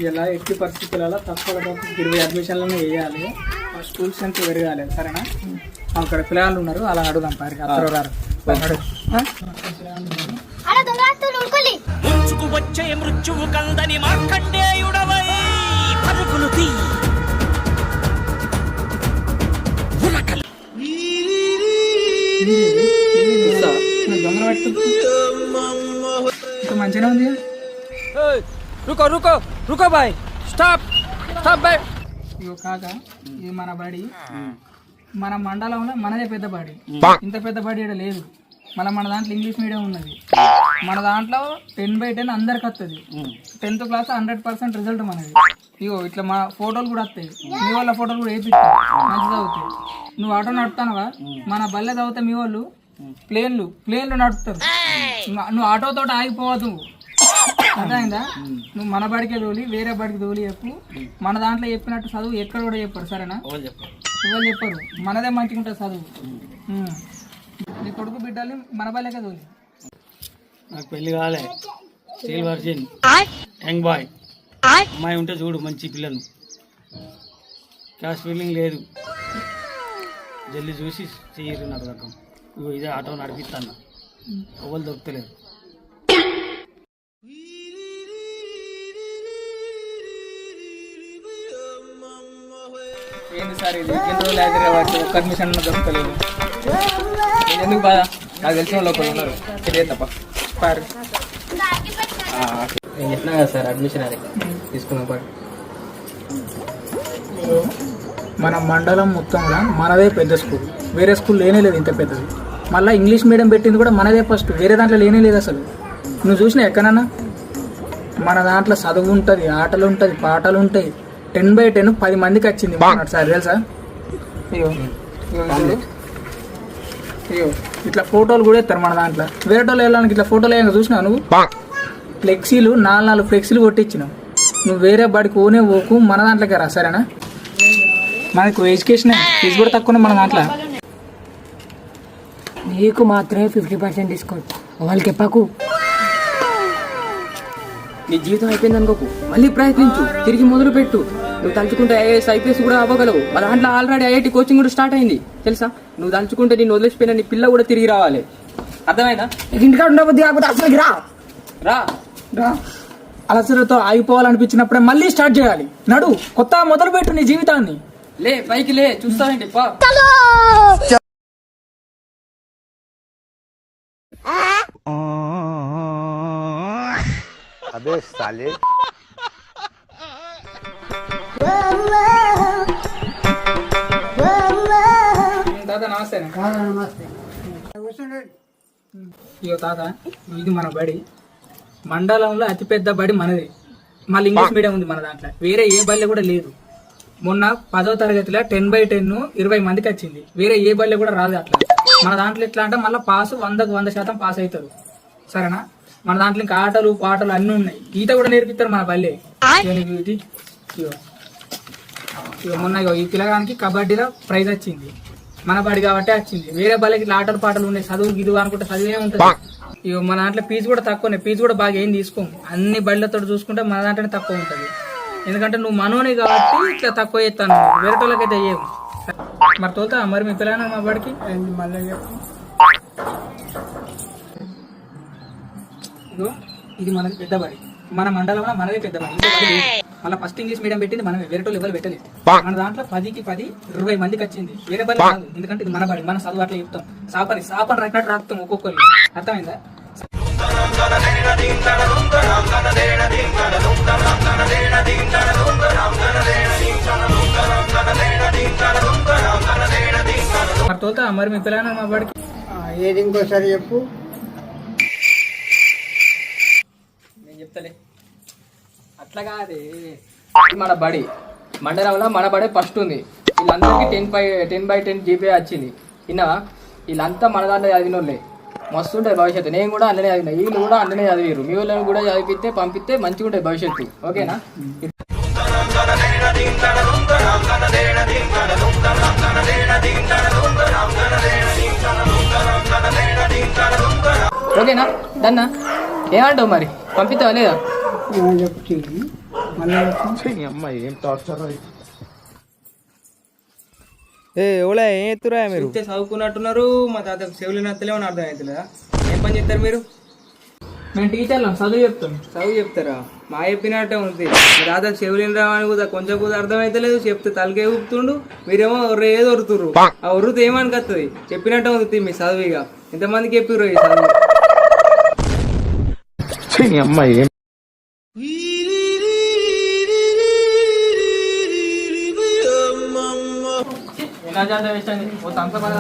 ఇలా ఎట్టి పరిస్థితులలో తక్కువ 20 అడ్మిషన్లను వేయాలి. స్కూల్ స్ట్రెంత్ పెరగాలి. సరేనా? అక్కడ పిల్లలు ఉన్నారు, అలా అడుగుదాం. పారికి అత్తరు రారు వచ్చే మృత్యువు కందని మార్కండేయుడవై పరుగులు తీ మంచిగా ఉంది. रुको रुको रुको भाई स्टॉप स्टॉप भाई ఇగో కాక, ఇది మన బడి. మన మండలంలో మనదే పెద్ద బడి. ఇంత పెద్ద బడి ఇక్కడ లేదు. మళ్ళీ మన దాంట్లో ఇంగ్లీష్ మీడియం ఉన్నది. మన దాంట్లో 10/10 అందరికి వస్తుంది. 10th క్లాస్ 100% రిజల్ట్ మనది. ఇగో ఇట్లా మా ఫోటోలు కూడా వస్తాయి. మీ వాళ్ళ ఫోటోలు కూడా వేపిస్తాయి. మంచిగా అవుతాయి. నువ్వు ఆటో నడుపుతానవా? మన బల్లె చదివితే మీ వాళ్ళు ప్లేన్లు నడుపుతారు. నువ్వు ఆటోతో ఆగిపోవద్దు. అర్థమైందా? నువ్వు మన బడికే తోలి వేరే బడికి తోలి చెప్పు. మన దాంట్లో చెప్పినట్టు చదువు ఎక్కడ కూడా చెప్పారు. సరేనా? ఎవరు చెప్పరు. మనదే మంచిగా ఉంటుంది చదువు. నీ కొడుకు బిడ్డల్ని మన బల్లెకే తోలి. నాకు పెళ్లి కాలే, స్టీల్ వర్జిన్, యంగ్ బాయ్. అమ్మాయి ఉంటే చూడు, మంచి పిల్లలు. క్యాష్ ఫీలింగ్ లేదు. జల్దీ చూసి చేయరు నాకు రకం. ఇగో ఇదే ఆటో నడిపిస్తాను. ఎవరు దొరుకుతలేదు. ఏంది సార్ ఇది? ఎన్ని రోజులు అయితే వాటి ఒక్క అడ్మిషన్ దొరకలేదు. ఎందుకు బాధ? నాకు తెలిసిన వాళ్ళు ఒకరు ఉన్నారు. ఇదే తప్ప పారు. నేను చెప్పినా కదా సార్, అడ్మిషన్ అదే తీసుకున్నాం పాటు. మన మండలం మొత్తంలో మనదే పెద్ద స్కూల్. వేరే స్కూల్ లేనే లేదు ఇంత పెద్దది. మళ్ళీ ఇంగ్లీష్ మీడియం పెట్టింది కూడా మనదే ఫస్ట్. వేరే దాంట్లో లేనే లేదు అసలు. నువ్వు చూసినా ఎక్కడన్నా? మన దాంట్లో చదువు ఉంటుంది, ఆటలు ఉంటుంది, పాటలు ఉంటాయి. 10/10 10 మందికి వచ్చింది సార్, తెలుసా? అయ్యో అయ్యో ఇట్లా ఫోటోలు కూడా ఇస్తారు మన దాంట్లో. వేరే వాళ్ళు వెళ్ళడానికి ఇట్లా ఫోటోలు వేయంగా చూసినావు నువ్వు? ఫ్లెక్సీలు 4 ఫ్లెక్సీలు కొట్టించినావు. నువ్వు వేరే బడికి ఓకు, మన దాంట్లోకి రా. సరేనా? మనకు ఎడ్యుకేషన్ ఫీజు కూడా తక్కువ మన దాంట్లో. నీకు మాత్రమే 50% డిస్కౌంట్. వాళ్ళకి చెప్పకు. నీ జీవితం అయిపోయింది అనుకోకు, మళ్ళీ ప్రయత్నించు, తిరిగి మొదలు పెట్టు. నువ్వు తలుచుకుంటే ఐఏఎస్ ఐపీఎస్ కూడా అవ్వగలవు. మా దాంట్లో ఆల్రెడీ ఐఐటి కోచింగ్ కూడా స్టార్ట్ అయింది తెలుసా? నువ్వు తలుచుకుంటే నేను వదిలేసిపోయిన నీ పిల్ల కూడా తిరిగి రావాలి. అర్థమైందా? ఇంటికాడ ఉండబుద్ధి కాకపోతే అసలు రా రా రా. అలసటతో ఆగిపోవాలనిపించినప్పుడే మళ్ళీ స్టార్ట్ చేయాలి. నడు, కొత్త మొదలు పెట్టు నీ జీవితాన్ని. లే పైకి లే, చూస్తావేంటి? పా अबे साले తాత నమస్తే. ఇగో తాత, ఇది మన బడి. మండలంలో అతిపెద్ద బడి మనది. మళ్ళీ ఇంగ్లీష్ మీడియం ఉంది మన దాంట్లో. వేరే ఏ బడి కూడా లేదు. మొన్న 10వ తరగతిలో 10/10 20 మందికి వచ్చింది. వేరే ఏ బడి కూడా రాదు అట్లా. మన దాంట్లో ఎట్లా అంటే మళ్ళీ పాస్ 100కు 100% పాస్ అవుతారు. సరేనా? మన దాంట్లో ఇంకా ఆటలు పాటలు అన్నీ ఉన్నాయి. ఈత కూడా నేర్పిస్తారు మన బల్లే. మొన్న ఈ పిల్లగానికి కబడ్డీలో ప్రైజ్ వచ్చింది. మన బడి కాబట్టి వచ్చింది. వేరే బల్లకి ఆటలు పాటలు ఉన్నాయి. చదువు గిదువు అనుకుంటే చదివే ఉంటుంది. ఇక మన దాంట్లో ఫీజు కూడా తక్కువనే. ఫీజు కూడా బాగా ఏం తీసుకోము. అన్ని బళ్ళతో చూసుకుంటే మన దాంట్లోనే తక్కువ ఉంటుంది. ఎందుకంటే నువ్వు మనోని కాబట్టి ఇట్లా తక్కువ చేస్తాను. వేరే వాళ్ళకైతే అయ్యేవు. మరి తోలుతా మరి మీ పిల్లగా మా బడికి? మళ్ళీ ఇగో ఇది మనది పెద్ద బడి. మన మండలంలో మనదే పెద్ద బడి. మళ్ళీ ఫస్ట్ ఇంగ్లీష్ మీడియం పెట్టింది మనమే. వేరే వాళ్ళు ఎవరు పెట్టలేదు. మన దాంట్లో 10కి 10 20 మందికి వచ్చింది. వేరే బడి కాదు. ఎందుకంటే ఇది మన బడి. మన చదువు అట్లా చెప్తాం. సాపని రాకినట్టు రాస్తాం ఒక్కొక్కరు. అర్థమైందా? మరి తోలుతా మరి మీ పిల్లగా మా బడికి? ఏది ఇంకోసారి చెప్పు. చెప్తలే అట్లా కాదే. మన బడి మండలంలో మన బడి ఫస్ట్ ఉంది. వీళ్ళందరికీ 10/10 జీపీ వచ్చింది. విన్నావా? వీళ్ళంతా మన దాంట్లో చదివిన వాళ్ళే. మస్తు ఉంటుంది భవిష్యత్తు. నేను కూడా అందులోనే చదివిన, వీళ్ళు కూడా అందులోనే చదివారు. మీ వాళ్ళని కూడా చదివిస్తే పంపిస్తే మంచిగా ఉంటుంది భవిష్యత్తు. ఓకేనా? ఓకేనా? దన్నా ఏమంటావు మరి? పంపిస్తావా లేదా? ఎవడా ఏం ఎత్తురా మీరు చదువుకున్నట్టున్నారు మా తాత చెవులు నత్తలేమని అర్థం అవుతుందా ఏం పని చేస్తారు మీరు మేము టీచర్లం చదువు చెప్తాం. చదువు చెప్తారా మా చెప్పినట్టే ఉంది మా తాత చెవులు రావని కూడా కొంచెం కూడా అర్థం అవుతలేదు చెప్తే తలకే ఊపుతుండు మీరేమో ఏదో ఒరుతుర్రు ఆ ఒరుత ఏమనికొస్తుంది చెప్పినట్టే ఉంది మీ చదువు ఇక ఎంతమందికి చెప్పిర్రు ఈ చదువు ఎలా చేద్దాం వేస్ట్ అయింది. ఓ తంస పని